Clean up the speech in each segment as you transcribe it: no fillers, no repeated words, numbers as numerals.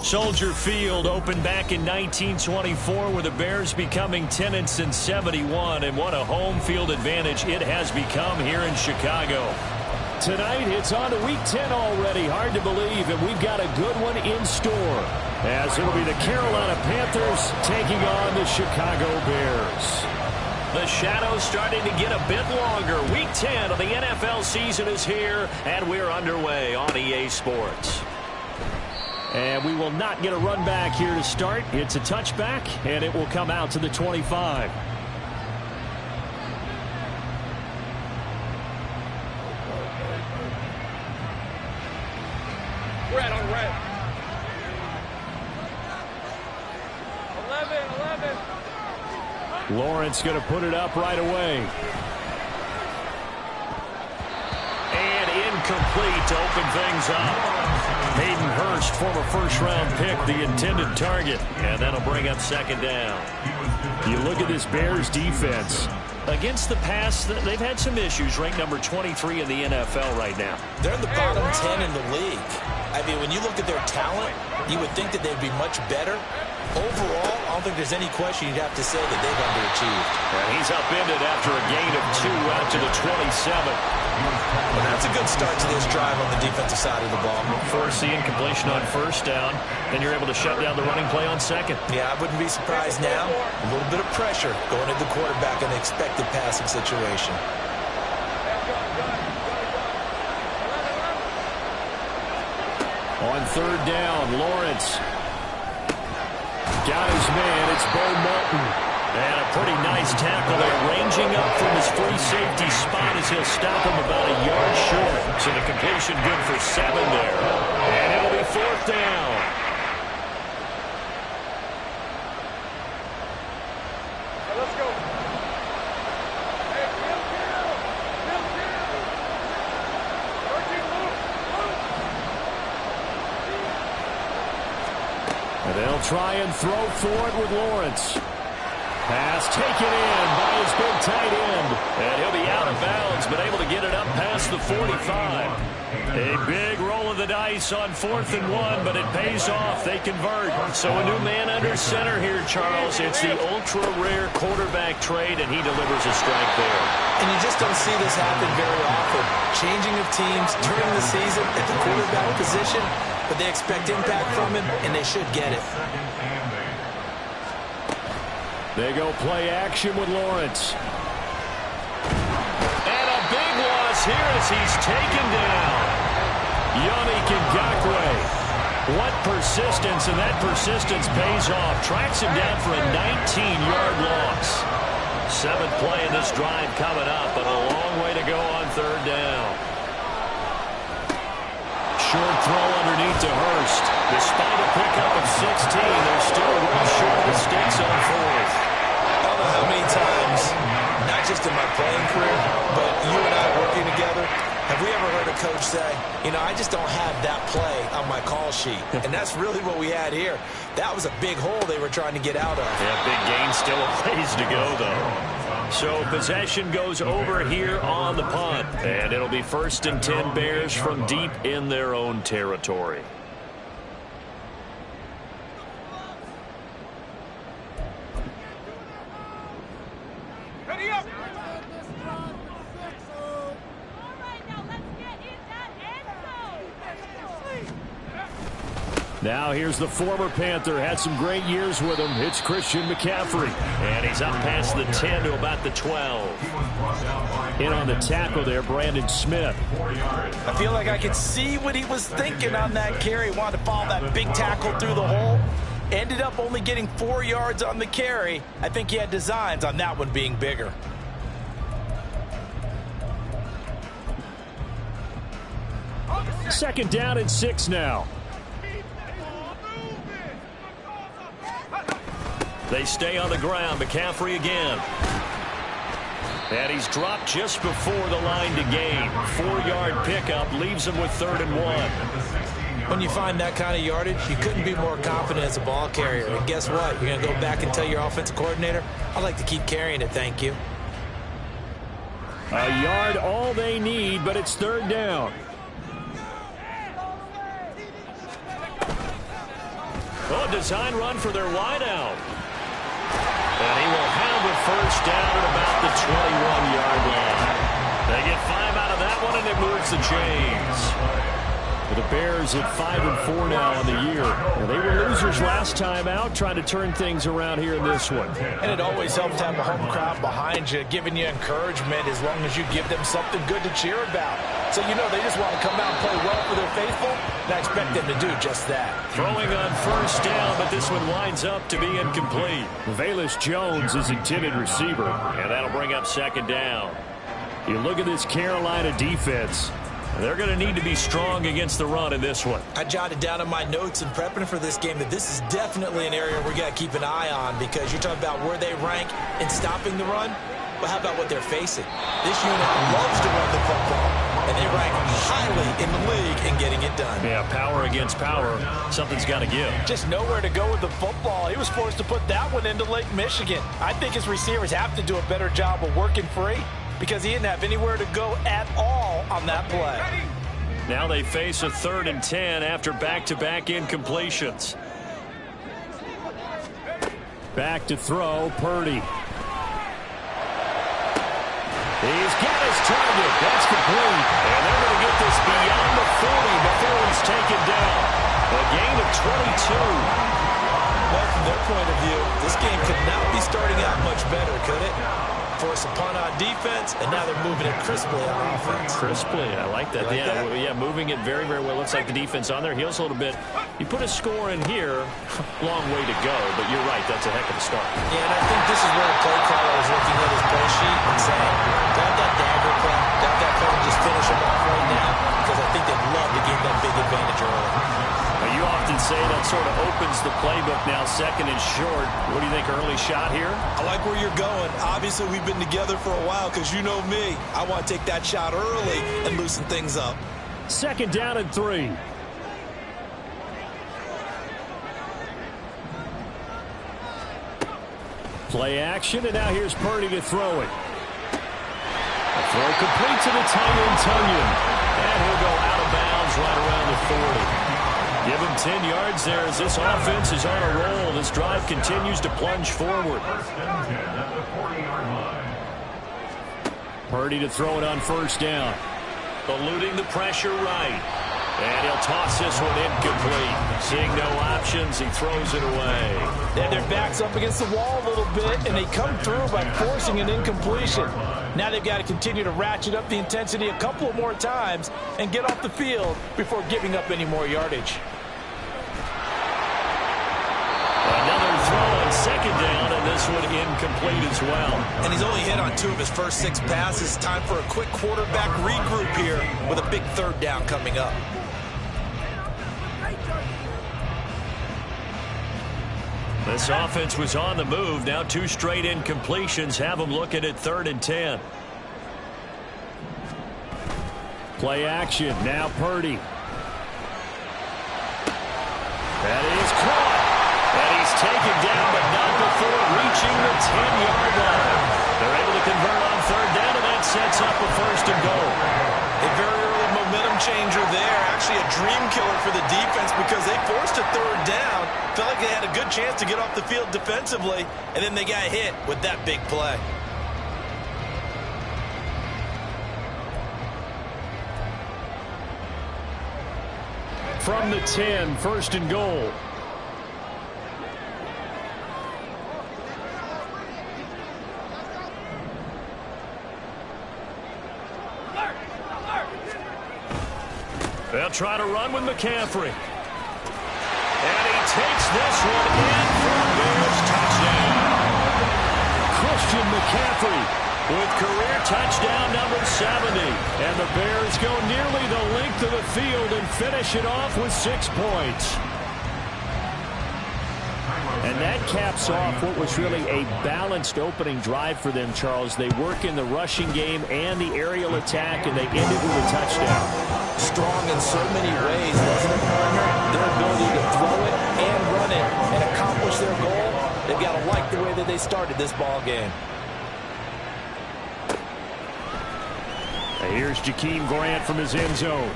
Soldier Field opened back in 1924 with the Bears becoming 10-71, and what a home field advantage it has become here in Chicago. Tonight, it's on to Week 10 already. Hard to believe, and we've got a good one in store, as it'll be the Carolina Panthers taking on the Chicago Bears. The shadow's starting to get a bit longer. Week 10 of the NFL season is here, and we're underway on EA Sports. And we will not get a run back here to start. It's a touchback, and it will come out to the 25. Red on red. 11. Lawrence going to put it up right away. And incomplete to open things up. Hayden Hurst, former first-round pick, the intended target. And that'll bring up second down. You look at this Bears defense. Against the pass, they've had some issues. Ranked number 23 in the NFL right now. They're in the bottom 10 in the league. I mean, when you look at their talent, you would think that they'd be much better. Overall, I don't think there's any question you'd have to say that they've underachieved. And he's upended after a gain of 2 out to the 27. Well, that's a good start to this drive on the defensive side of the ball. Forcing incompletion on first down, then you're able to shut down the running play on second. Yeah, I wouldn't be surprised now. A little bit of pressure going at the quarterback in the expected passing situation. On third down, Lawrence got his man. It's Bo Melton. And a pretty nice tackle there, ranging up from his free safety spot as he'll stop him about a yard short. So the completion good for 7 there. And it'll be fourth down. Let's go. And they'll try and throw for it with Lawrence. Pass taken in by his big tight end. And he'll be out of bounds, but able to get it up past the 45. A big roll of the dice on 4th and 1, but it pays off. They convert. So a new man under center here, Charles. It's the ultra-rare quarterback trade, and he delivers a strike there. And you just don't see this happen very often. Changing of teams during the season at the quarterback position, but they expect impact from him, and they should get it. They go play action with Lawrence. And a big loss here as he's taken down. Yannick Ngakoue. What persistence, and that persistence pays off. Tracks him down for a 19-yard loss. 7th play in this drive coming up, but a long way to go on third down. Short throw underneath to Hurst. Despite a pickup of 16, they're still way short of the sticks on 4th. I don't know how many times, not just in my playing career, but you and I working together, have we ever heard a coach say, you know, I just don't have that play on my call sheet. And that's really what we had here. That was a big hole they were trying to get out of. Yeah, big gain, still a ways to go, though. So possession goes over here on the punt. And it'll be 1st and 10 Bears from deep in their own territory. Ready up. Now here's the former Panther. Had some great years with him. It's Christian McCaffrey. And he's up past the 10 to about the 12. In on the tackle there, Brandon Smith. I feel like I could see what he was thinking on that carry. Wanted to follow that big tackle through the hole. Ended up only getting 4 yards on the carry. I think he had designs on that one being bigger. Second down and 6 now. They stay on the ground. McCaffrey again. And he's dropped just before the line to gain. 4-yard pickup leaves him with 3rd and 1. When you find that kind of yardage, you couldn't be more confident as a ball carrier. And guess what? You're going to go back and tell your offensive coordinator, I'd like to keep carrying it, thank you. A yard all they need, but it's 3rd down. Oh, design run for their wideout. And he will have the 1st down at about the 21-yard line. They get 5 out of that one, and it moves the chains. The Bears at 5-4 now on the year. And they were losers last time out, trying to turn things around here in this one. And it always helps to have a home crowd behind you, giving you encouragement as long as you give them something good to cheer about. So you know they just want to come out and play well for their faithful, and I expect them to do just that. Throwing on first down, but this one winds up to be incomplete. Velus Jones is intended receiver, and that'll bring up second down. You look at this Carolina defense. They're going to need to be strong against the run in this one. I jotted down in my notes in prepping for this game that this is definitely an area we got to keep an eye on, because you're talking about where they rank in stopping the run. But how about what they're facing? This unit loves to run the football, and they rank highly in the league in getting it done. Yeah, power against power. Something's got to give. Just nowhere to go with the football. He was forced to put that one into Lake Michigan. I think his receivers have to do a better job of working free, because he didn't have anywhere to go at all on that play. Now they face a 3rd and 10 after back-to-back incompletions. Back to throw, Purdy. He's got his target. That's complete. And they're going to get this beyond the 40 before he's taken down. A gain of 22. Well, from their point of view, this game could not be starting out much better, could it? Force a punt on defense, and now they're moving it crisply on offense. Crisply, I like that. Like that? Yeah, moving it very, very well. Looks like the defense on their heels a little bit. You put a score in here, long way to go, but you're right, that's a heck of a start. Yeah, and I think this is where the play caller is looking at his play sheet and saying, grab that dagger play, grab that play and just finish him off right now, because I think they'd love to gain that big advantage early. You often say that sort of opens the playbook now, 2nd and short. What do you think, early shot here? I like where you're going. Obviously, we've been together for a while, because you know me. I want to take that shot early and loosen things up. 2nd down and 3. Play action, and now here's Purdy to throw it. A throw complete to the Tunyon. And he'll go out of bounds right around the 40. Give him 10 yards there as this offense is on a roll. This drive continues to plunge forward. Purdy to throw it on first down. Eluding the pressure right. And he'll toss this one incomplete. Seeing no options, he throws it away. And their back's up against the wall a little bit, and they come through by forcing an incompletion. Now they've got to continue to ratchet up the intensity a couple more times and get off the field before giving up any more yardage. Another throw on 2nd down, and this one incomplete as well. And he's only hit on 2 of his first 6 passes. Time for a quick quarterback regroup here with a big 3rd down coming up. This offense was on the move. Now 2 straight incompletions have them looking at 3rd and 10. Play action. Now Purdy. That is caught. And he's taken down, but not before reaching the 10-yard line. They're able to convert on 3rd down, and that sets up a 1st and goal. A very early momentum changer there. Actually a dream killer for the defense, because they forced a 3rd down. Felt like they had a good chance to get off the field defensively, and then they got hit with that big play. From the 10, 1st and goal. They'll try to run with McCaffrey. And he takes this one in for a Bears touchdown. Christian McCaffrey with career touchdown number 70. And the Bears go nearly the length of the field and finish it off with 6 points. And that caps off what was really a balanced opening drive for them, Charles. They work in the rushing game and the aerial attack, and they end it with a touchdown. Strong in so many ways, wasn't it, partner? Their ability to throw it and run it and accomplish their goal, they've got to like the way that they started this ball game. Here's Jakeem Grant from his end zone.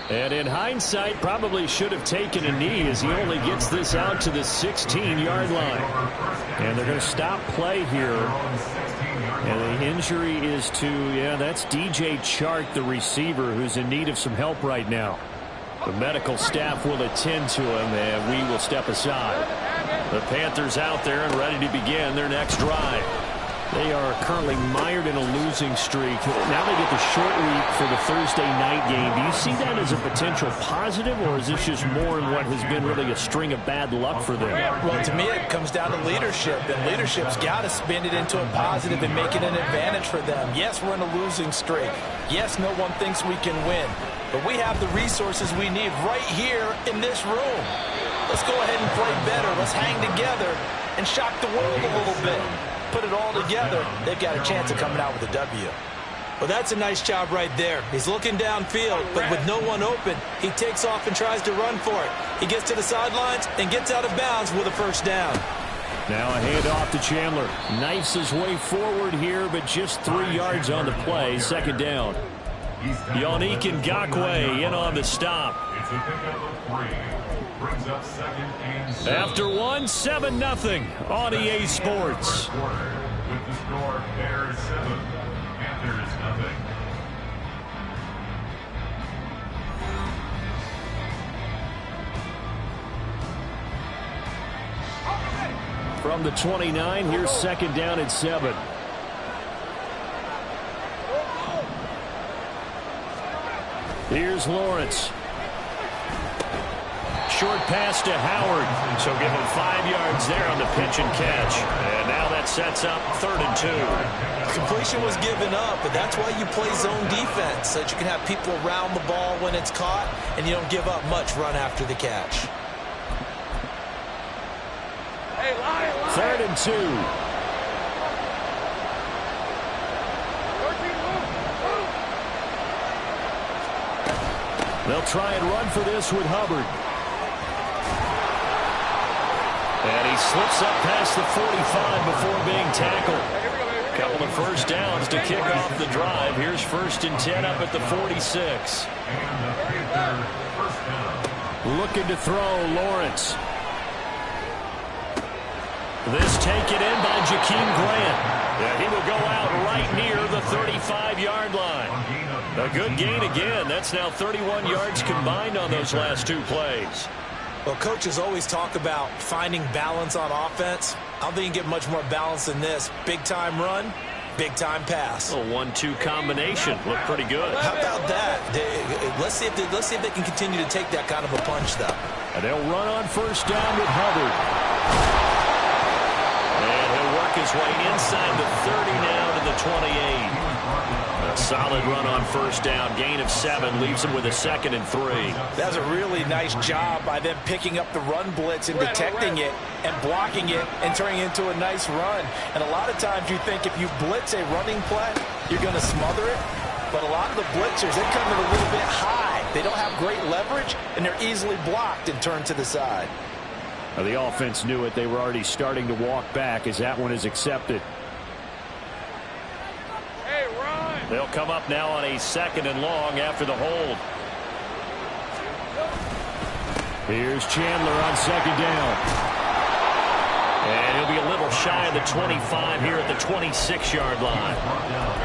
And in hindsight, probably should have taken a knee, as he only gets this out to the 16-yard line. And they're going to stop play here. And the injury is to, that's DJ Chark, the receiver, who's in need of some help right now. The medical staff will attend to him, and we will step aside. The Panthers out there and ready to begin their next drive. They are currently mired in a losing streak. Now they get the short week for the Thursday night game. Do you see that as a potential positive, or is this just more in what has been really a string of bad luck for them? Well, to me, it comes down to leadership, and leadership's got to spin it into a positive and make it an advantage for them. Yes, we're in a losing streak. Yes, no one thinks we can win, but we have the resources we need right here in this room. Let's go ahead and play better. Let's hang together and shock the world a little bit. Put it all together, they've got a chance of coming out with a W. Well, that's a nice job right there. He's looking downfield, but with no one open, he takes off and tries to run for it. He gets to the sidelines and gets out of bounds with a first down. Now a handoff to Chandler. Knifes his way forward here, but just 3 yards on the play. Second down. Yannick Ngakoue in on the stop. It's a pickup of 3. Brings up 2nd and 7. After 1, 7-0 on EA Sports. With the score, Bears 7, Panthers 0. From the 29, here's second down and 7. Here's Lawrence. Short pass to Howard. So give him 5 yards there on the pitch and catch. And now that sets up 3rd and 2. Completion was given up, but that's why you play zone defense, so that you can have people around the ball when it's caught, and you don't give up much run after the catch. Hey, line. 3rd and 2. 13, move. They'll try and run for this with Hubbard. And he slips up past the 45 before being tackled. Couple of first downs to kick off the drive. Here's 1st and 10 up at the 46. Looking to throw, Lawrence. This taken in by Jakeem Grant. And he will go out right near the 35-yard line. A good gain again. That's now 31 yards combined on those last 2 plays. Well, coaches always talk about finding balance on offense. I don't think you can get much more balance than this. Big-time run, big-time pass. A 1-2 combination. Looked pretty good. How about that? Let's see if they can continue to take that kind of a punch, though. And they'll run on first down with Hubbard. And he'll work his way inside the 30 now to the 28. A solid run on first down. Gain of 7 leaves him with a 2nd and 3. That's a really nice job by them picking up the run blitz and detecting it and blocking it and turning it into a nice run. And a lot of times you think if you blitz a running play, you're going to smother it. But a lot of the blitzers, they come in a little bit high. They don't have great leverage, and they're easily blocked and turned to the side. Now the offense knew it. They were already starting to walk back as that one is accepted. They'll come up now on a 2nd and long after the hold. Here's Chandler on 2nd down. And he'll be a little shy of the 25 here at the 26-yard line.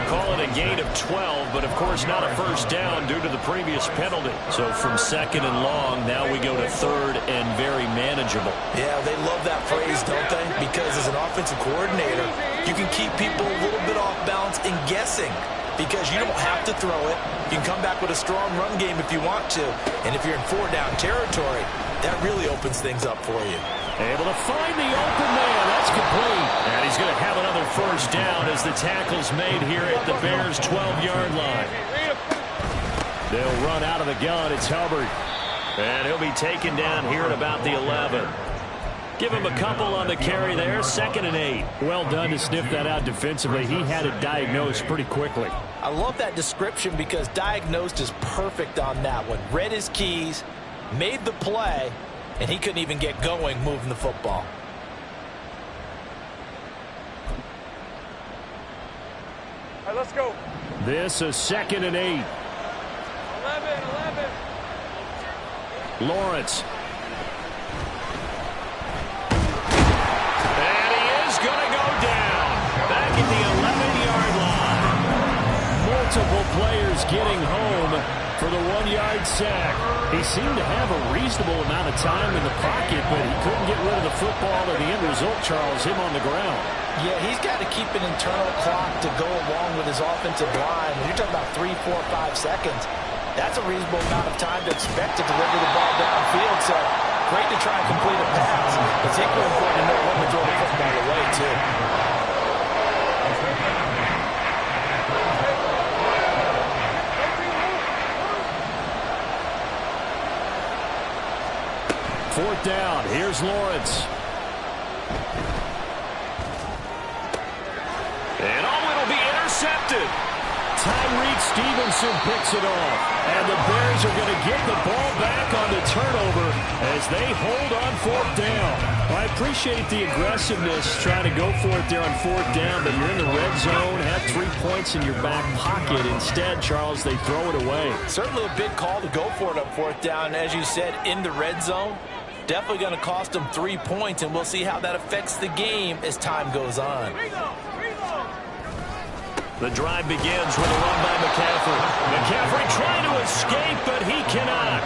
Call it a gain of 12, but of course not a first down due to the previous penalty. So from 2nd and long, now we go to 3rd and very manageable. Yeah, they love that phrase, don't they? Because as an offensive coordinator, you can keep people a little bit off balance and guessing. Because you don't have to throw it. You can come back with a strong run game if you want to. And if you're in 4-down territory, that really opens things up for you. Able to find the open man. That's complete. And he's going to have another first down as the tackle's made here at the Bears' 12-yard line. They'll run out of the gun. It's Hubbard. And he'll be taken down here at about the 11. Give him a couple on the carry there. 2nd and 8. Well done to sniff that out defensively. He had it diagnosed pretty quickly. I love that description because diagnosed is perfect on that one. Read his keys, made the play, and he couldn't even get going moving the football. All right, let's go. This is 2nd and 8. 11. Lawrence. Multiple players getting home for the 1-yard sack. He seemed to have a reasonable amount of time in the pocket, but he couldn't get rid of the football, and the end result, Charles, him on the ground. Yeah, he's got to keep an internal clock to go along with his offensive line. When you're talking about 3, 4, 5 seconds, that's a reasonable amount of time to expect to deliver the ball downfield. So great to try and complete a pass. It's equally important to know when to throw the football away, too. Fourth down. Here's Lawrence. And it'll be intercepted. Tyreek Stevenson picks it off. And the Bears are going to get the ball back on the turnover as they hold on fourth down. Well, I appreciate the aggressiveness trying to go for it there on fourth down, but you're in the red zone, have 3 points in your back pocket. Instead, Charles, they throw it away. Certainly a big call to go for it on fourth down. As you said, in the red zone, definitely going to cost them 3 points, and we'll see how that affects the game as time goes on. The drive begins with a run by McCaffrey. McCaffrey trying to escape, but he cannot.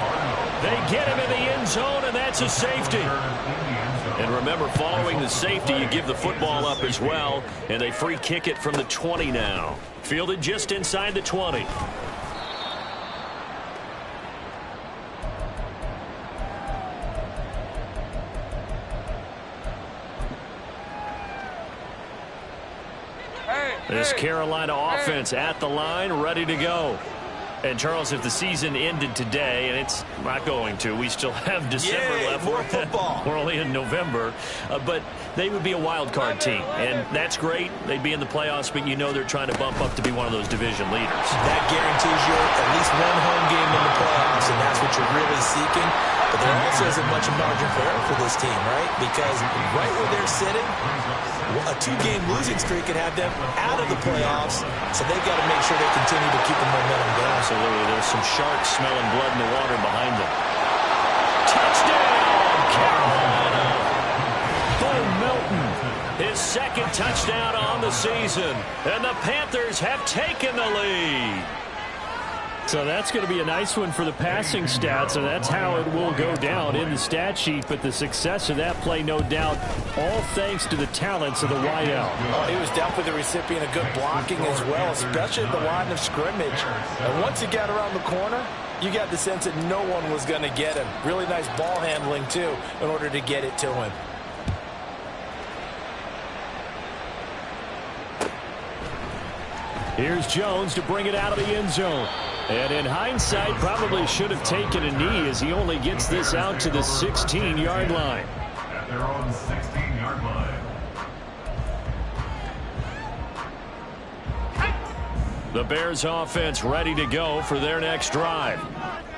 They get him in the end zone, and that's a safety. And remember, following the safety, you give the football up as well, and they free kick it from the 20 now. Fielded just inside the 20. This Carolina offense at the line, ready to go. And, Charles, if the season ended today, and it's not going to, we still have December left. More football. We're only in November. But they would be a wild card team, and that's great. They'd be in the playoffs, but you know they're trying to bump up to be one of those division leaders. That guarantees you at least one home game in the playoffs, and that's what you're really seeking. But there also isn't much margin for error for this team, right? Because right where they're sitting, a 2-game losing streak could have them out of the playoffs, so they've got to make sure they continue to keep the momentum going. Absolutely. There's some sharks smelling blood in the water behind them. Touchdown, Carolina! Bo Melton, his second touchdown on the season, and the Panthers have taken the lead. So that's going to be a nice one for the passing stats, and that's how it will go down in the stat sheet. But the success of that play, no doubt, all thanks to the talents of the wideout. He was definitely the recipient of good blocking as well, especially at the line of scrimmage. And once he got around the corner, you got the sense that no one was going to get him. Really nice ball handling, too, in order to get it to him. Here's Jones to bring it out of the end zone. And in hindsight, probably should have taken a knee as he only gets this out to the 16-yard line. At their own 16-yard line. The Bears offense ready to go for their next drive.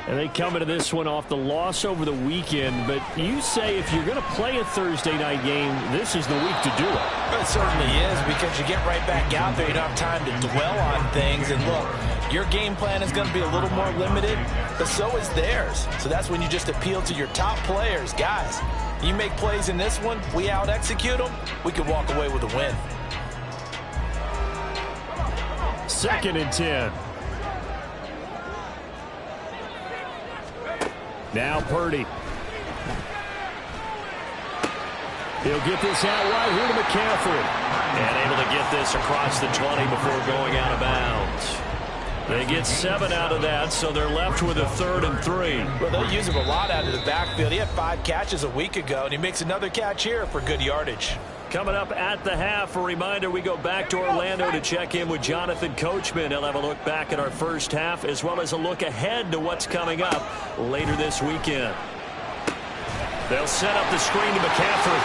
And they come into this one off the loss over the weekend. But you say if you're going to play a Thursday night game, this is the week to do it. It certainly is, because you get right back out there. You don't have time to dwell on things. And look, your game plan is going to be a little more limited, but so is theirs. So that's when you just appeal to your top players. Guys, you make plays in this one, we out-execute them, we can walk away with a win. 2nd and 10. Now Purdy. He'll get this out wide here to McCaffrey. And able to get this across the 20 before going out of bounds. They get 7 out of that, so they're left with a 3rd and 3. Well, they'll use him a lot out of the backfield. He had 5 catches a week ago, and he makes another catch here for good yardage. Coming up at the half, a reminder, we go back to Orlando to check in with Jonathan Coachman. He'll have a look back at our first half, as well as a look ahead to what's coming up later this weekend. They'll set up the screen to McCaffrey.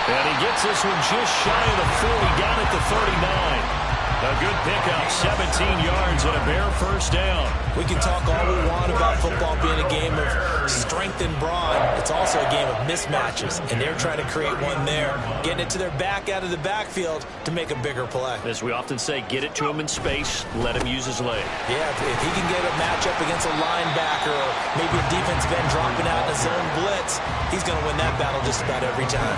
And he gets this one just shy of the 40, down at the 39. A good pickup, 17 yards and a Bear first down. We can talk all we want about football being a game of strength and brawn. It's also a game of mismatches, and they're trying to create one there, getting it to their back out of the backfield to make a bigger play. As we often say, get it to him in space, let him use his leg. Yeah, if he can get a matchup against a linebacker or maybe a defensive end dropping out in a zone blitz, he's going to win that battle just about every time.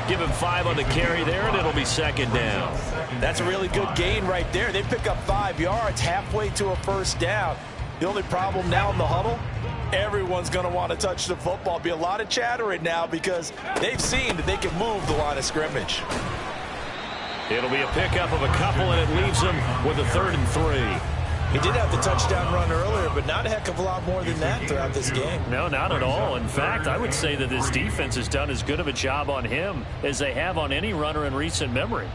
Give him 5 on the carry there, and it'll be second down. That's a really good gain right there. They pick up 5 yards halfway to a first down. The only problem now in the huddle, everyone's going to want to touch the football. Be a lot of chattering now because they've seen that they can move the line of scrimmage. It'll be a pickup of a couple, and it leaves them with a 3rd and 3. He did have the touchdown run earlier, but not a heck of a lot more than that throughout this game. No, not at all. In fact, I would say that this defense has done as good of a job on him as they have on any runner in recent memory.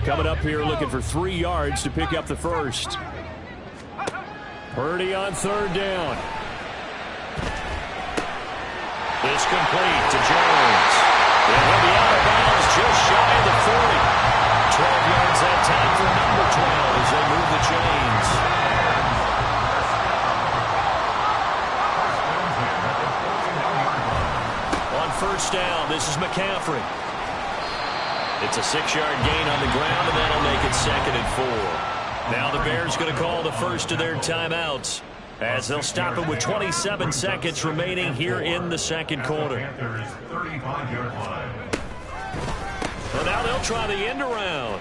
Coming up here looking for 3 yards to pick up the first. Purdy on 3rd down. It's complete to Jones. And he'll be out of bounds just shy of the 40. 12 yards that time for number 12 as they move the chains. On 1st down, this is McCaffrey. It's a 6-yard gain on the ground, and that'll make it 2nd and 4. Now the Bears going to call the first of their timeouts as they'll stop it with 27 seconds remaining here in the second quarter. Well, now they'll try the end around.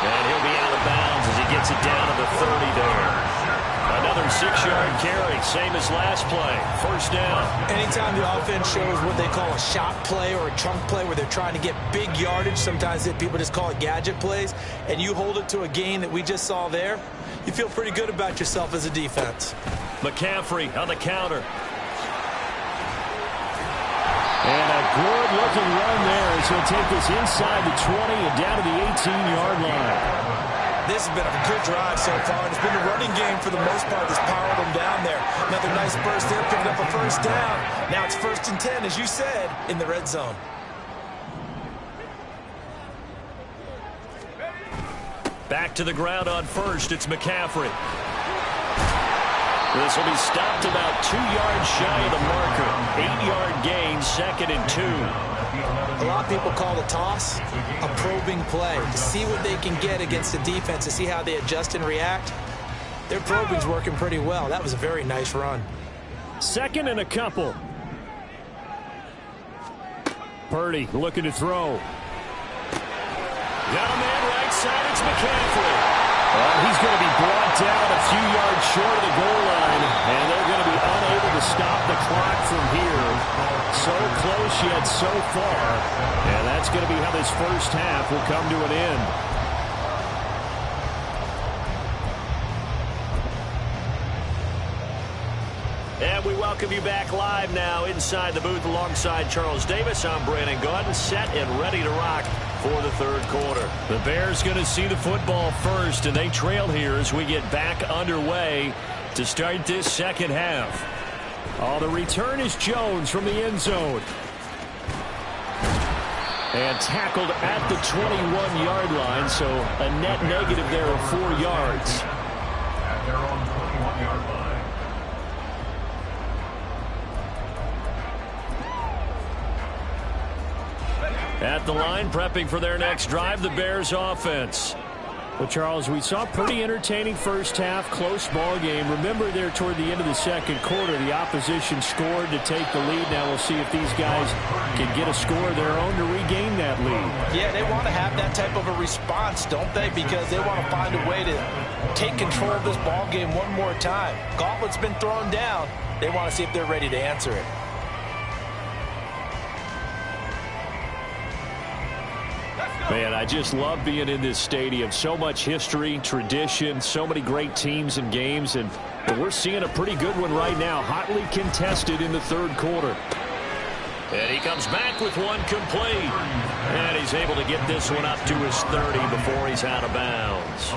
And he'll be out of bounds as he gets it down to the 30 there. Another 6-yard carry, same as last play. 1st down. Anytime the offense shows what they call a shot play or a chunk play where they're trying to get big yardage, sometimes people just call it gadget plays, and you hold it to a gain that we just saw there, you feel pretty good about yourself as a defense. McCaffrey on the counter. And a good-looking run there as he'll take this inside the 20 and down to the 18-yard line. This has been a good drive so far. It's been the running game for the most part that's powered them down there. Another nice burst there, picking up a 1st down. Now it's 1st and 10, as you said, in the red zone. Back to the ground on 1st. It's McCaffrey. This will be stopped about 2 yards shy of the marker. 8-yard gain, 2nd and 2. A lot of people call the toss a probing play to see what they can get against the defense, to see how they adjust and react. Their probing's working pretty well. That was a very nice run. 2nd and a couple. Purdy looking to throw. Got a man right side. It's McCaffrey. He's going to be brought down a few yards short of the goal line, and they're going to be unable to stop the clock from here. So close yet so far, and that's going to be how this first half will come to an end. And we welcome you back live now inside the booth alongside Charles Davis. I'm Brandon Gaudin, set and ready to rock for the 3rd quarter. The Bears going to see the football first, and they trail here as we get back underway to start this second half. The return is Jones from the end zone. And tackled at the 21-yard line, so a net negative there of 4 yards. At their own 21-yard line. At the line, prepping for their next drive, the Bears offense. Well, Charles, we saw a pretty entertaining first half, close ball game. Remember there toward the end of the second quarter, the opposition scored to take the lead. Now we'll see if these guys can get a score of their own to regain that lead. Yeah, they want to have that type of a response, don't they? Because they want to find a way to take control of this ball game one more time. Gauntlet's been thrown down. They want to see if they're ready to answer it. Man, I just love being in this stadium. So much history, tradition, so many great teams and games, and we're seeing a pretty good one right now, hotly contested in the 3rd quarter. And he comes back with one complete, and he's able to get this one up to his 30 before he's out of bounds.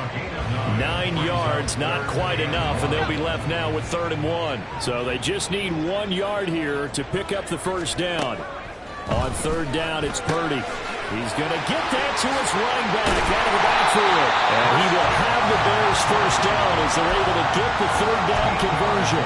9 yards, not quite enough, and they'll be left now with 3rd and 1. So they just need 1 yard here to pick up the first down. On 3rd down, it's Purdy. He's going to get that to his running back out of the backfield. And he will have the Bears first down as they're able to get the 3rd down conversion.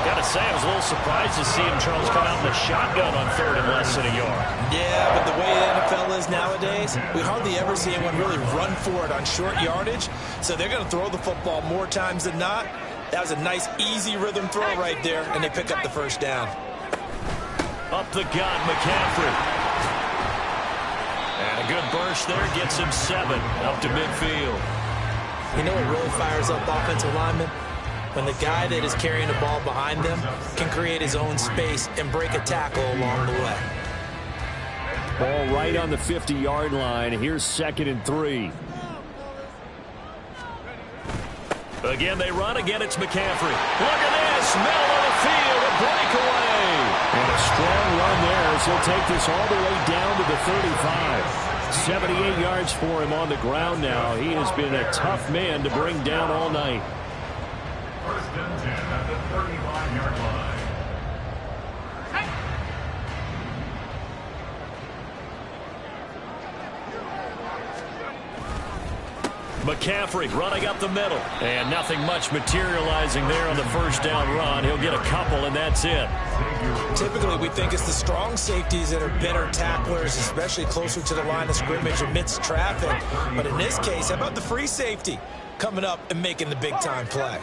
Got to say, I was a little surprised to see him, Charles, come out in the shotgun on 3rd and less than a yard. Yeah, but the way the NFL is nowadays, we hardly ever see anyone really run for it on short yardage. So they're going to throw the football more times than not. That was a nice, easy rhythm throw right there, and they pick up the first down. Up the gut, McCaffrey. And a good burst there gets him 7 up to midfield. You know what really fires up offensive linemen? When the guy that is carrying the ball behind them can create his own space and break a tackle along the way. Ball right on the 50-yard line. Here's 2nd and 3. Again, they run. Again, it's McCaffrey. Look at this. Middle of the field, a breakaway. And a strong run there as he'll take this all the way down to the 35. 78 yards for him on the ground now. He has been a tough man to bring down all night. First and 10 at the 35-yard line. McCaffrey running up the middle. And nothing much materializing there on the first down run. He'll get a couple, and that's it. Typically, we think it's the strong safeties that are better tacklers, especially closer to the line of scrimmage amidst traffic. But in this case, how about the free safety coming up and making the big-time play?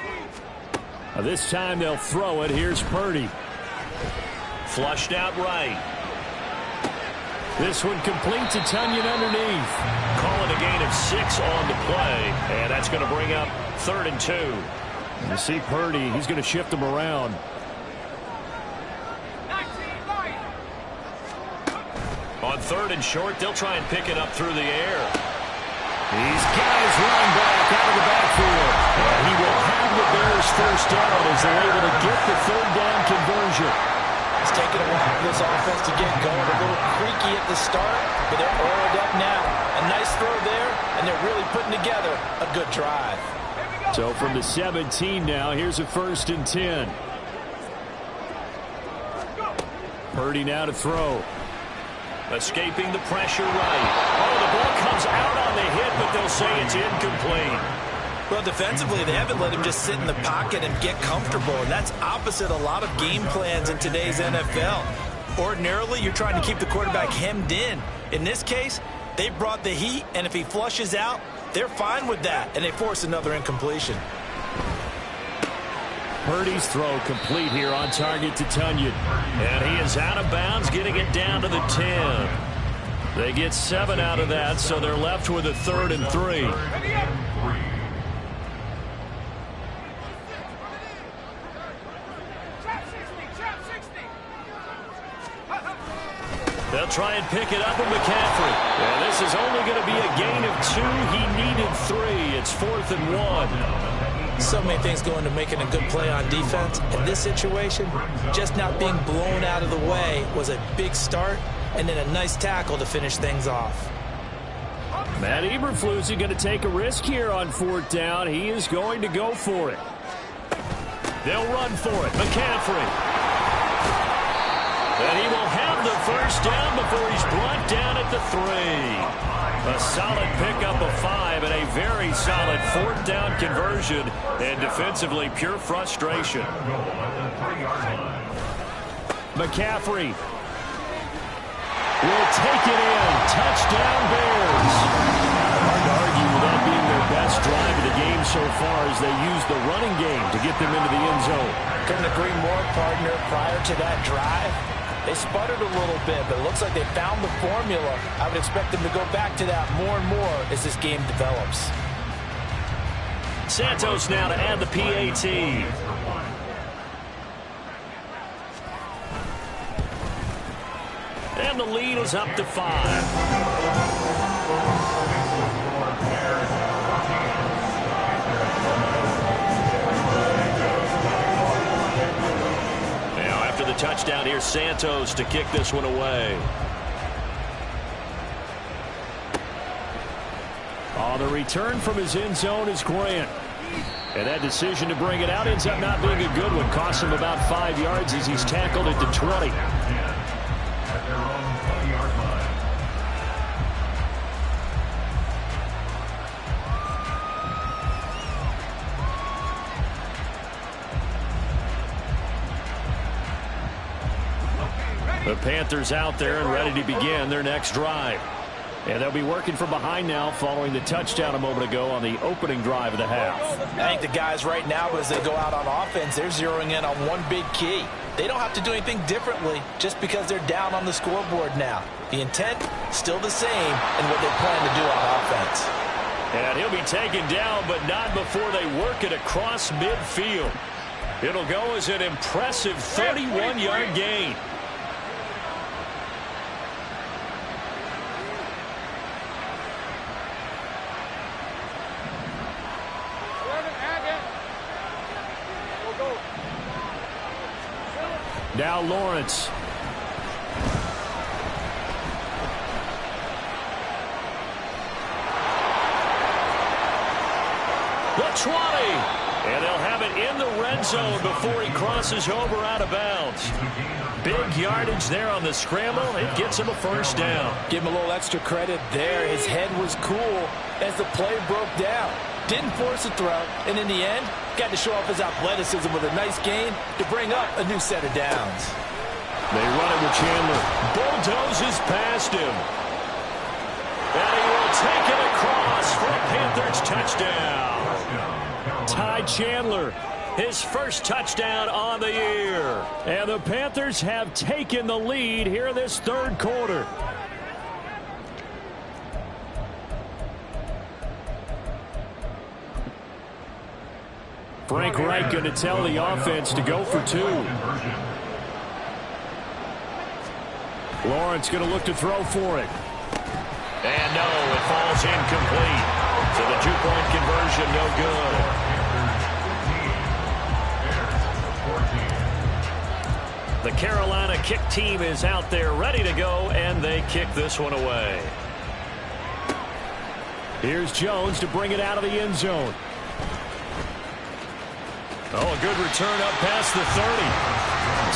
This time they'll throw it. Here's Purdy. Flushed out right. This one complete to Tonyan underneath. Calling a gain of 6 on the play. And that's going to bring up 3rd and 2. And you see Purdy, he's going to shift him around. On 3rd and short, they'll try and pick it up through the air. These guys running back out of the backfield. And he will have the Bears first down as they're able to get the 3rd down conversion. It's taken a while for this offense to get going. A little creaky at the start, but they're oiled up now. A nice throw there, and they're really putting together a good drive. So from the 17 now, here's a 1st and 10. Purdy now to throw. Escaping the pressure right. Oh, the ball comes out on the hit, but they'll say it's incomplete. Well, defensively, they haven't let him just sit in the pocket and get comfortable, and that's opposite a lot of game plans in today's NFL. Ordinarily, you're trying to keep the quarterback hemmed in. In this case, they brought the heat, and if he flushes out, they're fine with that, and they force another incompletion. Purdy's throw complete here on target to Tonyan. And he is out of bounds, getting it down to the 10. They get 7 out of that, so they're left with a 3rd and 3. They'll try and pick it up with McCaffrey. And this is only going to be a gain of 2. He needed 3. It's 4th and 1. So many things go into making a good play on defense. In this situation, just not being blown out of the way was a big start, and then a nice tackle to finish things off. Matt Eberflus is going to take a risk here on 4th down. He is going to go for it. They'll run for it. McCaffrey. And he will have the first down before he's brought down at the 3. A solid pickup of 5 and a very solid 4th down conversion. And defensively, pure frustration. McCaffrey will take it in. Touchdown, Bears. Hard to argue with that being their best drive of the game so far as they use the running game to get them into the end zone. Couldn't agree more, partner. Prior to that drive, they sputtered a little bit, but it looks like they found the formula. I would expect them to go back to that more and more as this game develops. Santos now to add the PAT. And the lead is up to 5. Touchdown here, Santos to kick this one away. On the return from his end zone is Grant. And that decision to bring it out ends up not being a good one. Costs him about 5 yards as he's tackled at the 20. At their own 20-yard line. The Panthers out there and ready to begin their next drive. And they'll be working from behind now following the touchdown a moment ago on the opening drive of the half. I think the guys right now, as they go out on offense, they're zeroing in on one big key. They don't have to do anything differently just because they're down on the scoreboard now. The intent, still the same in what they plan to do on offense. And he'll be taken down, but not before they work it across midfield. It'll go as an impressive 31-yard gain. Now Lawrence. The 20. And they'll have it in the red zone before he crosses over out of bounds. Big yardage there on the scramble. It gets him a first down. Give him a little extra credit there. His head was cool as the play broke down. Didn't force a throw, and in the end, got to show off his athleticism with a nice gain to bring up a new set of downs. They run it with Chandler. Bulldozes past him. And he will take it across for a Panthers touchdown. Ty Chandler, his first touchdown on the year. And the Panthers have taken the lead here in this third quarter. Frank Reich going to tell the offense to go for two. Lawrence going to look to throw for it. And no, it falls incomplete. So the two-point conversion no good. The Carolina kick team is out there ready to go, and they kick this one away. Here's Jones to bring it out of the end zone. Oh, a good return up past the 30.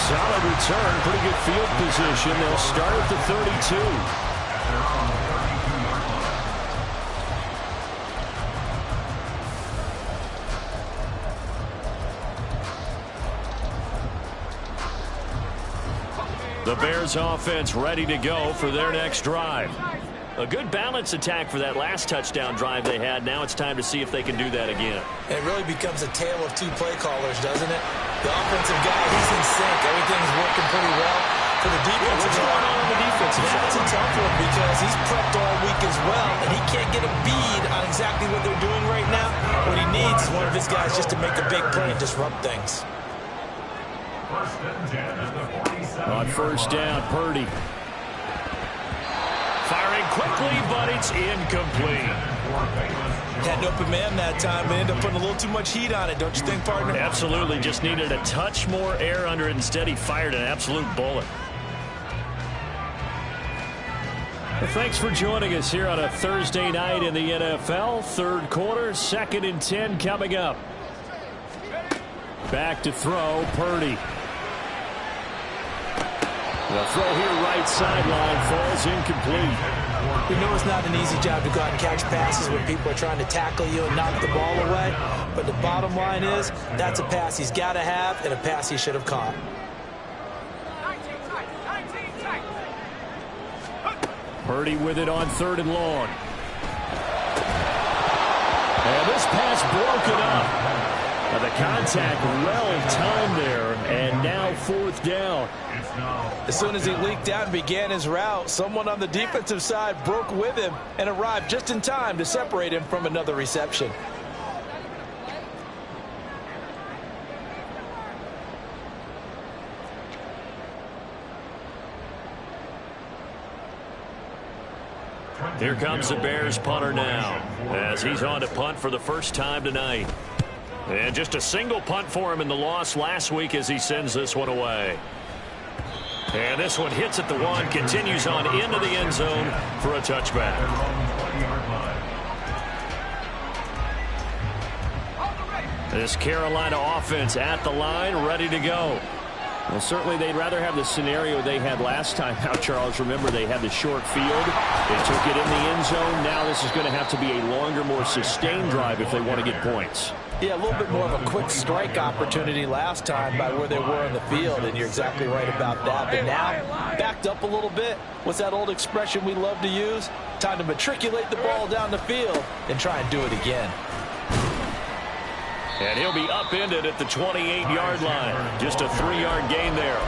Solid return, pretty good field position. They'll start at the 32. The Bears offense ready to go for their next drive. A good balance attack for that last touchdown drive they had. Now it's time to see if they can do that again. It really becomes a tale of two play callers, doesn't it? The offensive guy, he's in sync. Everything's working pretty well. For the defense, what's going on the defensive side? That's a tough one because he's prepped all week as well, and he can't get a bead on exactly what they're doing right now. What he needs is one of his guys just to make a big play and disrupt things. On first down, Purdy. Firing quickly, but it's incomplete. Had an open man that time, but ended up putting a little too much heat on it, don't you think, partner? Absolutely, just needed a touch more air under it. Instead, he fired an absolute bullet. Well, thanks for joining us here on a Thursday night in the NFL. Third quarter, 2nd and 10 coming up. Back to throw, Purdy. The throw here, right sideline, falls incomplete. We know it's not an easy job to go out and catch passes when people are trying to tackle you and knock the ball away. But the bottom line is, that's a pass he's got to have and a pass he should have caught. Purdy with it on 3rd and long. And this pass broken up. The contact well-timed there, and now 4th down. As soon as he leaked out and began his route, someone on the defensive side broke with him and arrived just in time to separate him from another reception. Here comes the Bears punter now, as he's on to punt for the first time tonight. And just a single punt for him in the loss last week as he sends this one away. And this one hits at the 1, continues on into the end zone for a touchback. This Carolina offense at the line, ready to go. Well, certainly they'd rather have the scenario they had last time out, Charles. Remember, they had the short field. They took it in the end zone. Now this is going to have to be a longer, more sustained drive if they want to get points. Yeah, a little bit more of a quick strike opportunity last time by where they were on the field, and you're exactly right about that. But now, backed up a little bit. What's that old expression we love to use? Time to matriculate the ball down the field and try and do it again. And he'll be upended at the 28-yard line. Just a 3-yard gain there.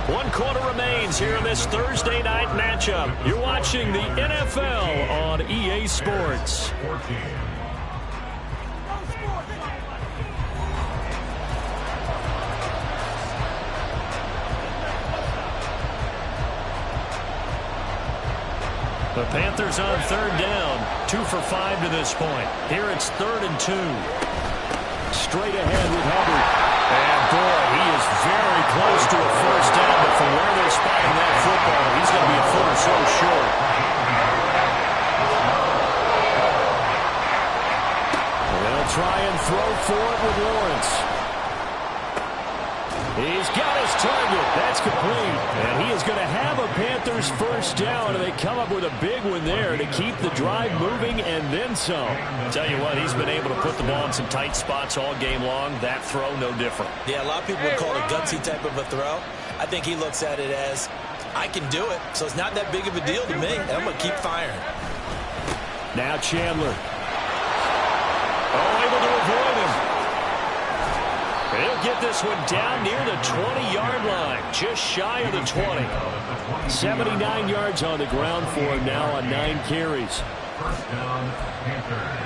One quarter remains here in this Thursday night matchup. You're watching the NFL on EA Sports. The Panthers on third down. 2 for 5 to this point. Here it's 3rd and 2. Straight ahead with Hubbard. And boy, he is very close to a first down, but from where they're spotting that football, he's going to be a foot or so short. They'll try and throw for it with Lawrence. He's got his target. That's complete. And he is going to have a Panthers first down, and they come up with a big one there to keep the drive moving and then some. Tell you what, he's been able to put the ball in some tight spots all game long. That throw, no different. Yeah, a lot of people would call it a gutsy type of a throw. I think he looks at it as, I can do it, so it's not that big of a deal to me, and I'm going to keep firing. Now Chandler. Oh, able to avoid him. He'll get this one down near the 20-yard line, just shy of the 20. 79 yards on the ground for him now on 9 carries. First down, Panthers.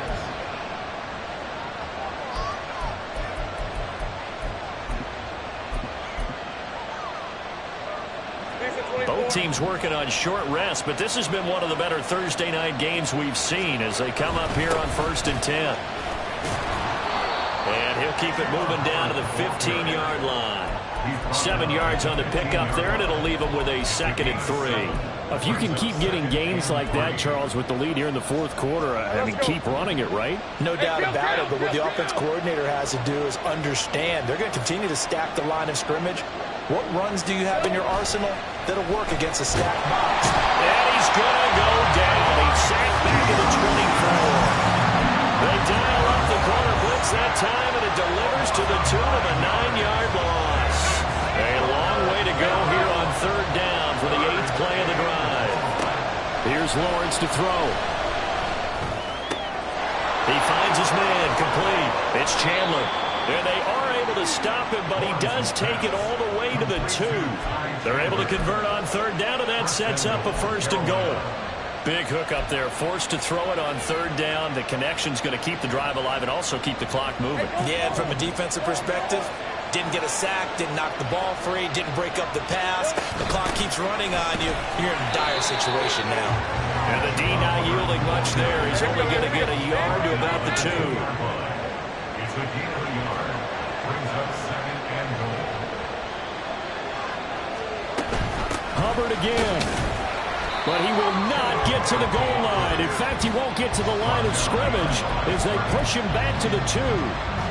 Both teams working on short rest, but this has been one of the better Thursday night games we've seen as they come up here on 1st and 10. And he'll keep it moving down to the 15-yard line. 7 yards on the pickup there, and it'll leave him with a 2nd and 3. If you can keep getting gains like that, Charles, with the lead here in the 4th quarter, I mean, keep running it, right? No doubt about it, but what the offense coordinator has to do is understand they're going to continue to stack the line of scrimmage. What runs do you have in your arsenal that'll work against a stacked box? And he's going to go down. He's sacked back at the 24. They dial up the corner blitz that time, and it delivers to the tune of a 9-yard loss. A long way to go here on 3rd down for the 8th play of the drive. Here's Lawrence to throw. He finds his man complete. It's Chandler. And they are able to stop him, but he does take it all the way to the 2. They're able to convert on 3rd down, and that sets up a 1st and goal. Big hook up there, forced to throw it on 3rd down. The connection's going to keep the drive alive and also keep the clock moving. Yeah, and from a defensive perspective, didn't get a sack, didn't knock the ball free, didn't break up the pass. The clock keeps running on you. You're in a dire situation now. And the D not yielding much there. He's only going to get a yard to about the 2. It's a gain of a yard. Brings up 2nd and goal. Hubbard again. But he will not get to the goal line. In fact, he won't get to the line of scrimmage as they push him back to the 2.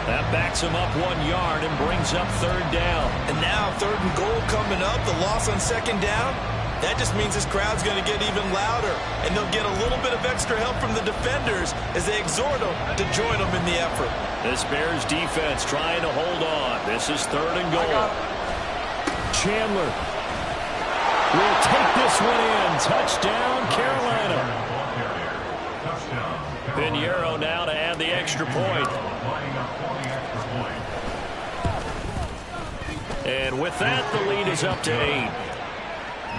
That backs him up 1 yard and brings up 3rd down. And now 3rd and goal coming up, the loss on 2nd down. That just means this crowd's going to get even louder, and they'll get a little bit of extra help from the defenders as they exhort them to join them in the effort. This Bears defense trying to hold on. This is 3rd and goal. Chandler will take this one in. Touchdown, Carolina. Pinheiro now to add the extra point. And with that, the lead is up to 8.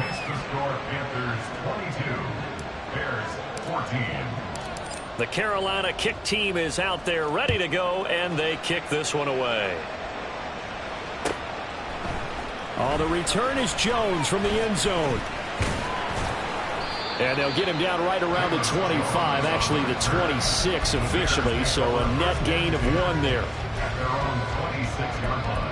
Makes the score Panthers 22, Bears 14. The Carolina kick team is out there ready to go, and they kick this one away. Oh, the return is Jones from the end zone. And they'll get him down right around the 25, actually the 26 officially, so a net gain of 1 there. At their own 26-yard line.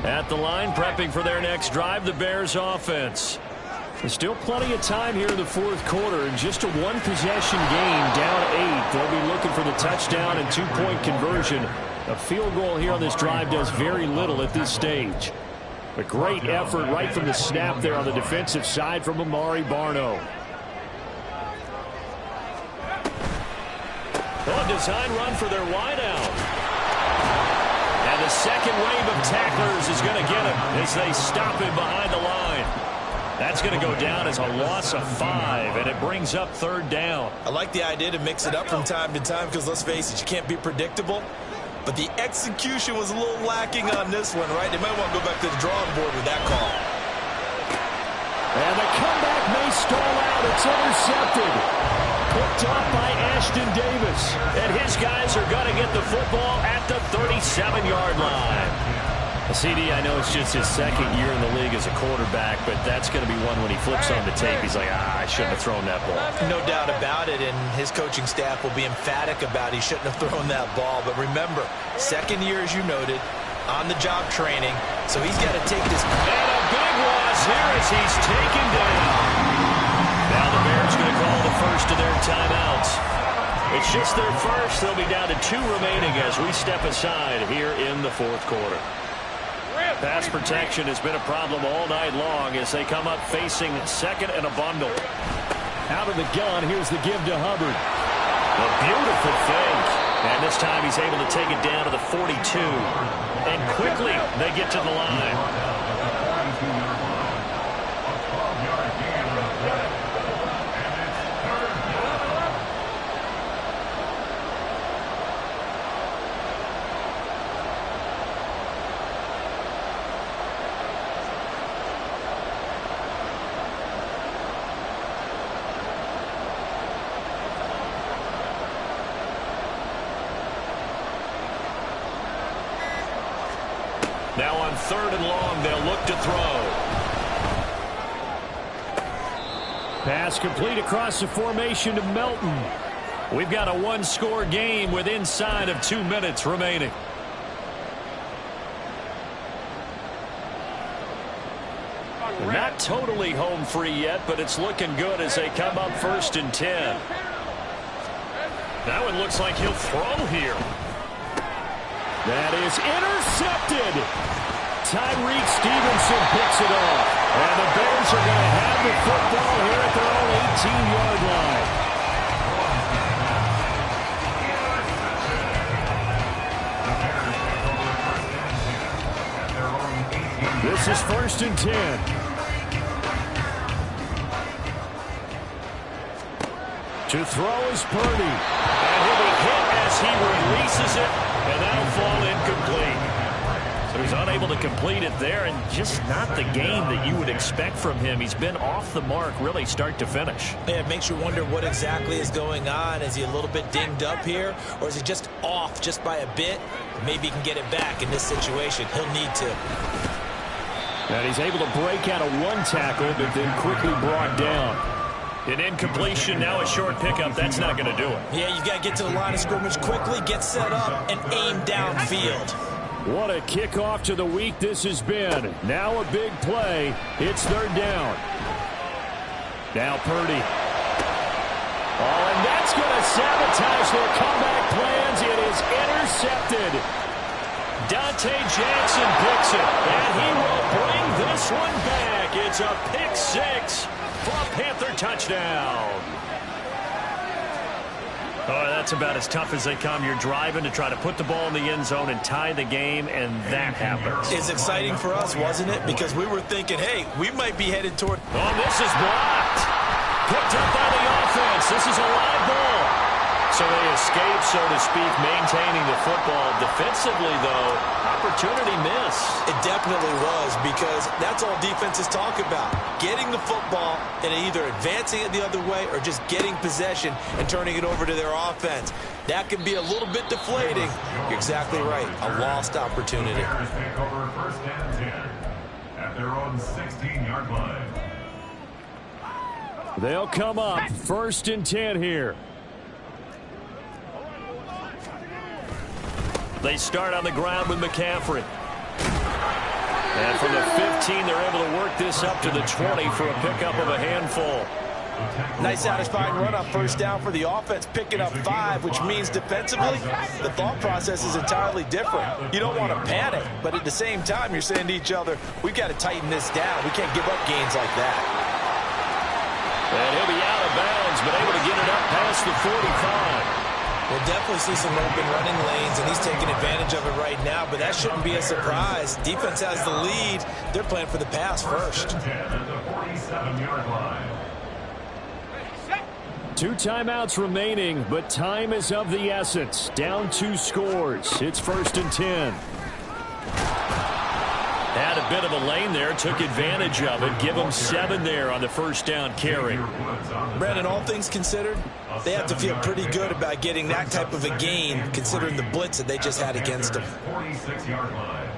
At the line, prepping for their next drive, the Bears offense. There's still plenty of time here in the fourth quarter, and just a one-possession game, down 8. They'll be looking for the touchdown and two-point conversion. A field goal here on this drive does very little at this stage. A great effort right from the snap there on the defensive side from Amari Barno. A design run for their wideout. And the second wave of tacklers is going to get him as they stop him behind the line. That's going to go down as a loss of 5, and it brings up third down. I like the idea to mix it up from time to time because, let's face it, you can't be predictable. But the execution was a little lacking on this one, right? They might want to go back to the drawing board with that call. And the comeback may stall out. It's intercepted. Picked off by Ashton Davis. And his guys are going to get the football at the 37-yard line. CD, I know it's just his second year in the league as a quarterback, but that's going to be one when he flips on the tape. He's like, I shouldn't have thrown that ball. No doubt about it, and his coaching staff will be emphatic about he shouldn't have thrown that ball. But remember, second year, as you noted, on-the-job training, so he's got to take this. And a big loss here as he's taken down. Now the Bears going to call the first of their timeouts. It's just their first. They'll be down to 2 remaining as we step aside here in the fourth quarter. Pass protection has been a problem all night long as they come up facing second and a bundle. Out of the gun, here's the give to Hubbard. A beautiful fake. And this time he's able to take it down to the 42. And quickly they get to the line. Now on third and long, they'll look to throw. Pass complete across the formation to Melton. We've got a one-score game with inside of 2 minutes remaining. Not totally home free yet, but it's looking good as they come up 1st and 10. That one looks like he'll throw here. That is intercepted. Tyreek Stevenson picks it off. And the Bears are going to have the football here at their own 18-yard line. This is 1st and 10. To throw is Purdy. And he'll be hit as he releases it, and that'll fall incomplete. So he's unable to complete it there, and just not the game that you would expect from him. He's been off the mark really start to finish. Yeah, it makes you wonder what exactly is going on. Is he a little bit dinged up here, or is he just off just by a bit? Maybe he can get it back in this situation. He'll need to. And he's able to break out of one tackle, but then quickly brought down. An incompletion, now a short pickup. That's not going to do it. Yeah, you've got to get to the line of scrimmage quickly, get set up, and aim downfield. What a kickoff to the week this has been. Now a big play. It's third down. Now Purdy. Oh, and that's going to sabotage their comeback plans. It is intercepted. Dante Jackson picks it, and he will bring this one back. It's a pick 6 for a Panther touchdown. Oh, that's about as tough as they come. You're driving to try to put the ball in the end zone and tie the game, and that happens. It's exciting for us, wasn't it? Because we were thinking, hey, we might be headed toward... Oh, this is blocked. Picked up by the offense. This is a live ball. So they escape, so to speak, maintaining the football. Defensively, though, opportunity miss. It definitely was, because that's all defenses talk about. Getting the football and either advancing it the other way or just getting possession and turning it over to their offense. That can be a little bit deflating. You're exactly right. A lost opportunity. Take over 1st and 10 at their own 16-yard line. They'll come up 1st and 10 here. They start on the ground with McCaffrey. And from the 15, they're able to work this up to the 20 for a pickup of a handful. Nice satisfying run on first down for the offense, picking up 5, which means defensively, the thought process is entirely different. You don't want to panic, but at the same time, you're saying to each other, we've got to tighten this down. We can't give up gains like that. And he'll be out of bounds, but able to get it up past the 45. We'll definitely see some open running lanes, and he's taking advantage of it right now, but that shouldn't be a surprise. Defense has the lead. They're playing for the pass first. 10 at the 47-yard line. 2 timeouts remaining, but time is of the essence. Down 2 scores. It's 1st and 10. Had a bit of a lane there, took advantage of it. Give them 7 there on the first down carry. Brandon, all things considered, they have to feel pretty good about getting that type of a gain, considering the blitz that they just had against them. 46-yard line.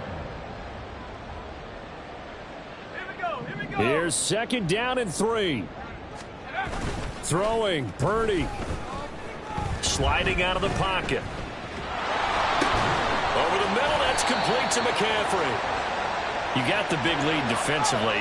Here's 2nd down and 3. Throwing, Purdy. Sliding out of the pocket. Over the middle, that's complete to McCaffrey. You got the big lead defensively.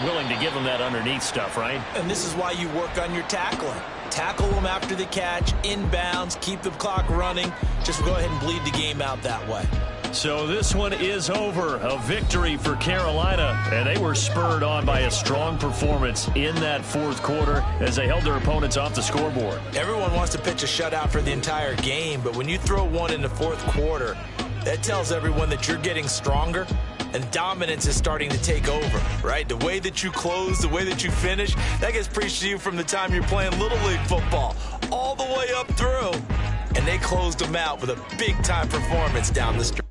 Willing to give them that underneath stuff, right? And this is why you work on your tackling. Tackle them after the catch, inbounds, keep the clock running. Just go ahead and bleed the game out that way. So this one is over. A victory for Carolina, and they were spurred on by a strong performance in that 4th quarter as they held their opponents off the scoreboard. Everyone wants to pitch a shutout for the entire game, but when you throw one in the 4th quarter, that tells everyone that you're getting stronger and dominance is starting to take over, right? The way that you close, the way that you finish, that gets preached to you from the time you're playing Little League football all the way up through. And they closed them out with a big-time performance down the stretch.